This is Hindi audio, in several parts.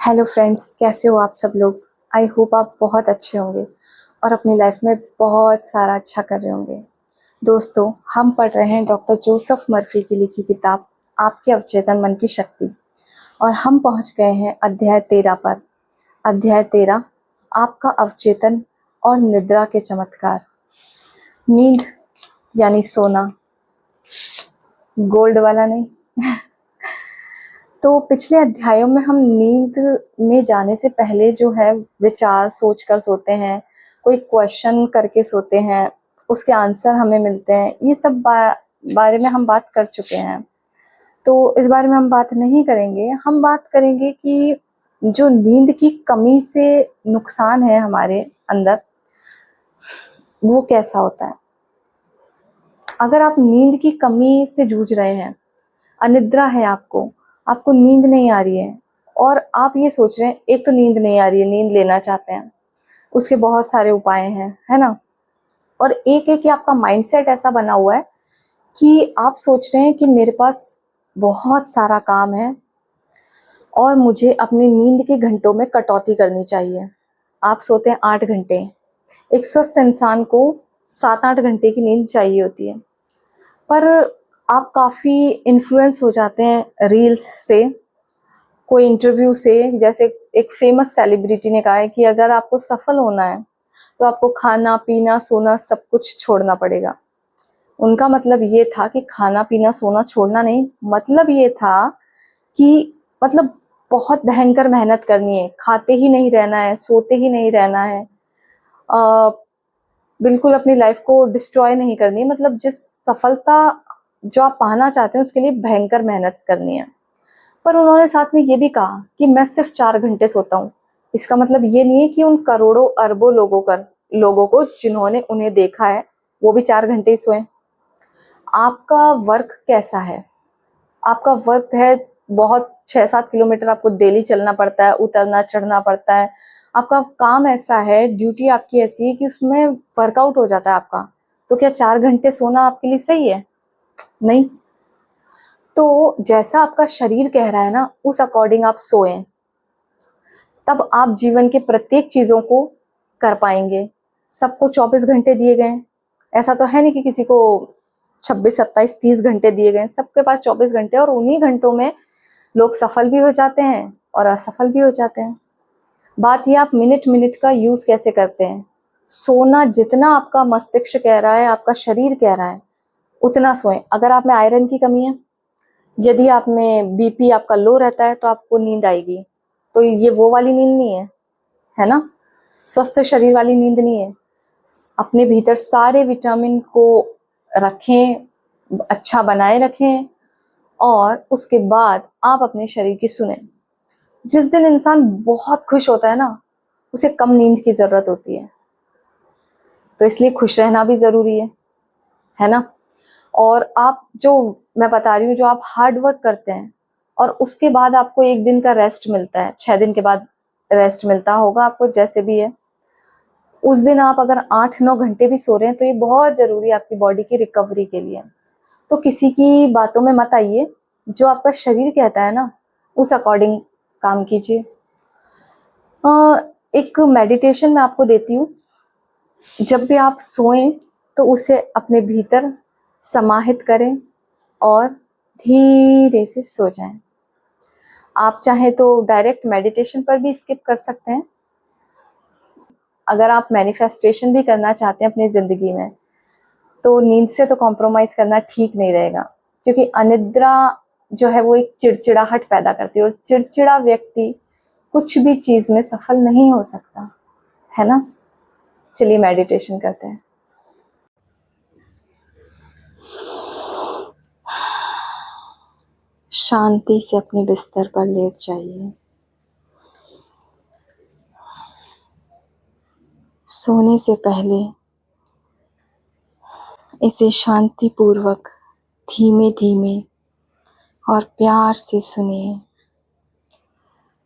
हेलो फ्रेंड्स, कैसे हो आप सब लोग। आई होप आप बहुत अच्छे होंगे और अपनी लाइफ में बहुत सारा अच्छा कर रहे होंगे। दोस्तों, हम पढ़ रहे हैं डॉक्टर जोसेफ मर्फी की लिखी किताब आपके अवचेतन मन की शक्ति और हम पहुंच गए हैं अध्याय 13 पर। अध्याय 13, आपका अवचेतन और निद्रा के चमत्कार। नींद यानी सोना, गोल्ड वाला नहीं। तो पिछले अध्यायों में हम नींद में जाने से पहले जो है विचार सोच कर सोते हैं, कोई क्वेश्चन करके सोते हैं, उसके आंसर हमें मिलते हैं। ये सब बारे में हम बात कर चुके हैं, तो इस बारे में हम बात नहीं करेंगे। हम बात करेंगे कि जो नींद की कमी से नुकसान है हमारे अंदर, वो कैसा होता है। अगर आप नींद की कमी से जूझ रहे हैं, अनिद्रा है, आपको नींद नहीं आ रही है और आप ये सोच रहे हैं, एक तो नींद नहीं आ रही है, नींद लेना चाहते हैं, उसके बहुत सारे उपाय हैं, है ना। और एक है कि आपका माइंडसेट ऐसा बना हुआ है कि आप सोच रहे हैं कि मेरे पास बहुत सारा काम है और मुझे अपनी नींद के घंटों में कटौती करनी चाहिए। आप सोते हैं 8 घंटे, एक स्वस्थ इंसान को 7-8 घंटे की नींद चाहिए होती है। पर आप काफ़ी इन्फ्लुएंस हो जाते हैं रील्स से, कोई इंटरव्यू से। जैसे एक फेमस सेलिब्रिटी ने कहा है कि अगर आपको सफल होना है तो आपको खाना पीना सोना सब कुछ छोड़ना पड़ेगा। उनका मतलब ये था कि खाना पीना सोना छोड़ना नहीं, मतलब ये था कि मतलब बहुत भयंकर मेहनत करनी है, खाते ही नहीं रहना है, सोते ही नहीं रहना है, बिल्कुल अपनी लाइफ को डिस्ट्रॉय नहीं करनी है। मतलब जिस सफलता जो आप पाना चाहते हैं उसके लिए भयंकर मेहनत करनी है। पर उन्होंने साथ में ये भी कहा कि मैं सिर्फ 4 घंटे सोता हूँ। इसका मतलब ये नहीं है कि उन करोड़ों अरबों लोगों को जिन्होंने उन्हें देखा है वो भी 4 घंटे ही सोए। आपका वर्क कैसा है? आपका वर्क है बहुत 6-7 किलोमीटर आपको डेली चलना पड़ता है, उतरना चढ़ना पड़ता है। आपका काम ऐसा है, ड्यूटी आपकी ऐसी है कि उसमें वर्कआउट हो जाता है आपका। तो क्या 4 घंटे सोना आपके लिए सही है? नहीं। तो जैसा आपका शरीर कह रहा है ना, उस अकॉर्डिंग आप सोएं, तब आप जीवन के प्रत्येक चीजों को कर पाएंगे। सबको 24 घंटे दिए गए, ऐसा तो है नहीं कि किसी को 26, 27, 30 घंटे दिए गए। सबके पास 24 घंटे और उन्हीं घंटों में लोग सफल भी हो जाते हैं और असफल भी हो जाते हैं। बात ये आप मिनट मिनट का यूज कैसे करते हैं। सोना जितना आपका मस्तिष्क कह रहा है, आपका शरीर कह रहा है, उतना सोएं। अगर आप में आयरन की कमी है, यदि आप में बीपी आपका लो रहता है, तो आपको नींद आएगी। तो ये वो वाली नींद नहीं है ना, स्वस्थ शरीर वाली नींद नहीं है। अपने भीतर सारे विटामिन को रखें, अच्छा बनाए रखें और उसके बाद आप अपने शरीर की सुने। जिस दिन इंसान बहुत खुश होता है ना, उसे कम नींद की जरूरत होती है। तो इसलिए खुश रहना भी जरूरी है ना। और आप जो मैं बता रही हूँ, जो आप हार्ड वर्क करते हैं और उसके बाद आपको एक दिन का रेस्ट मिलता है, 6 दिन के बाद रेस्ट मिलता होगा आपको, जैसे भी है, उस दिन आप अगर 8-9 घंटे भी सो रहे हैं तो ये बहुत जरूरी है आपकी बॉडी की रिकवरी के लिए। तो किसी की बातों में मत आइए, जो आपका शरीर कहता है ना, उस अकॉर्डिंग काम कीजिए। एक मेडिटेशन मैं आपको देती हूँ। जब भी आप सोएं तो उसे अपने भीतर समाहित करें और धीरे से सो जाएं। आप चाहें तो डायरेक्ट मेडिटेशन पर भी स्किप कर सकते हैं। अगर आप मैनिफेस्टेशन भी करना चाहते हैं अपनी ज़िंदगी में, तो नींद से तो कॉम्प्रोमाइज़ करना ठीक नहीं रहेगा, क्योंकि अनिद्रा जो है वो एक चिड़चिड़ाहट पैदा करती है और चिड़चिड़ा व्यक्ति कुछ भी चीज़ में सफल नहीं हो सकता, है ना। चलिए मेडिटेशन करते हैं। शांति से अपने बिस्तर पर लेट जाइए। सोने से पहले इसे शांतिपूर्वक धीमे धीमे और प्यार से सुनिए।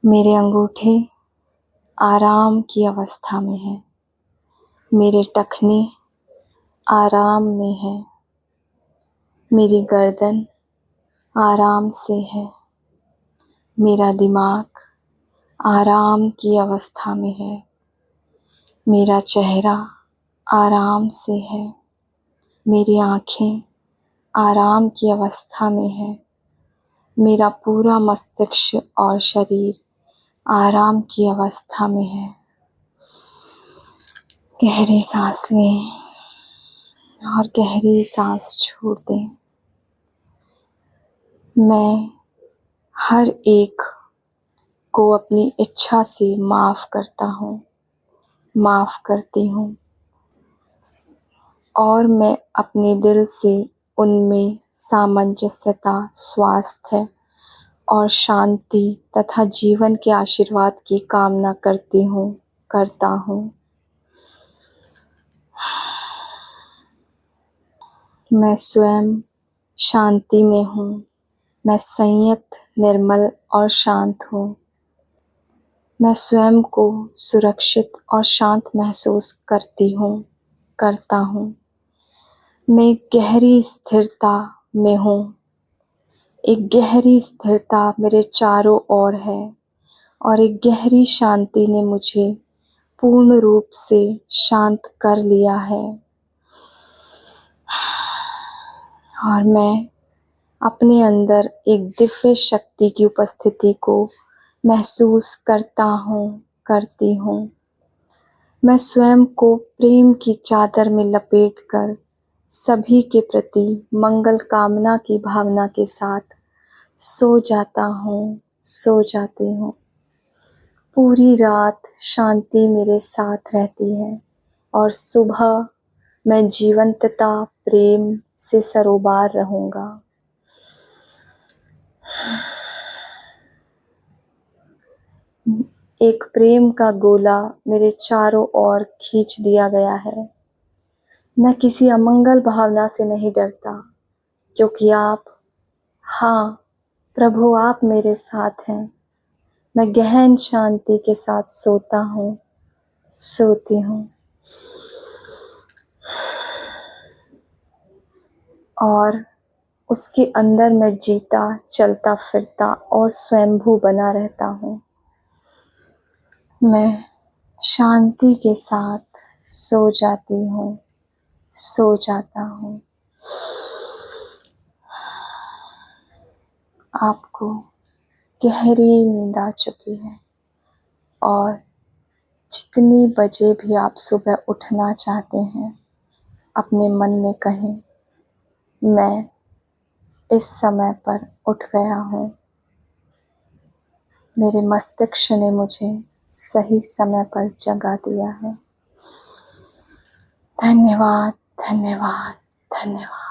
मेरे अंगूठे आराम की अवस्था में है, मेरे टखने आराम में है, मेरी गर्दन आराम से है, मेरा दिमाग आराम की अवस्था में है। मेरा चेहरा आराम से है। मेरी आँखें आराम की अवस्था में है। मेरा पूरा मस्तिष्क और शरीर आराम की अवस्था में है। गहरी सांस लें और गहरी सांस छोड़ दें। मैं हर एक को अपनी इच्छा से माफ़ करता हूँ, माफ़ करती हूँ और मैं अपने दिल से उनमें सामंजस्यता, स्वास्थ्य और शांति तथा जीवन के आशीर्वाद की कामना करती हूँ, करता हूँ। मैं स्वयं शांति में हूँ। मैं संयत, निर्मल और शांत हूँ। मैं स्वयं को सुरक्षित और शांत महसूस करती हूँ, करता हूँ। मैं गहरी स्थिरता में हूँ। एक गहरी स्थिरता मेरे चारों ओर है और एक गहरी शांति ने मुझे पूर्ण रूप से शांत कर लिया है। और मैं अपने अंदर एक दिव्य शक्ति की उपस्थिति को महसूस करता हूँ, करती हूँ। मैं स्वयं को प्रेम की चादर में लपेटकर सभी के प्रति मंगल कामना की भावना के साथ सो जाता हूँ, सो जाती हूँ। पूरी रात शांति मेरे साथ रहती है और सुबह मैं जीवंतता, प्रेम से सरोबार रहूँगा। एक प्रेम का गोला मेरे चारों ओर खींच दिया गया है। मैं किसी अमंगल भावना से नहीं डरता, क्योंकि आप, हाँ प्रभु, आप मेरे साथ हैं। मैं गहन शांति के साथ सोता हूँ, सोती हूँ और उसके अंदर मैं जीता, चलता फिरता और स्वयंभू बना रहता हूँ। मैं शांति के साथ सो जाती हूँ, सो जाता हूँ। आपको गहरी नींद आ चुकी है और जितनी बजे भी आप सुबह उठना चाहते हैं, अपने मन में कहें, मैं इस समय पर उठ गया हूँ। मेरे मस्तिष्क ने मुझे सही समय पर जगा दिया है। धन्यवाद, धन्यवाद, धन्यवाद।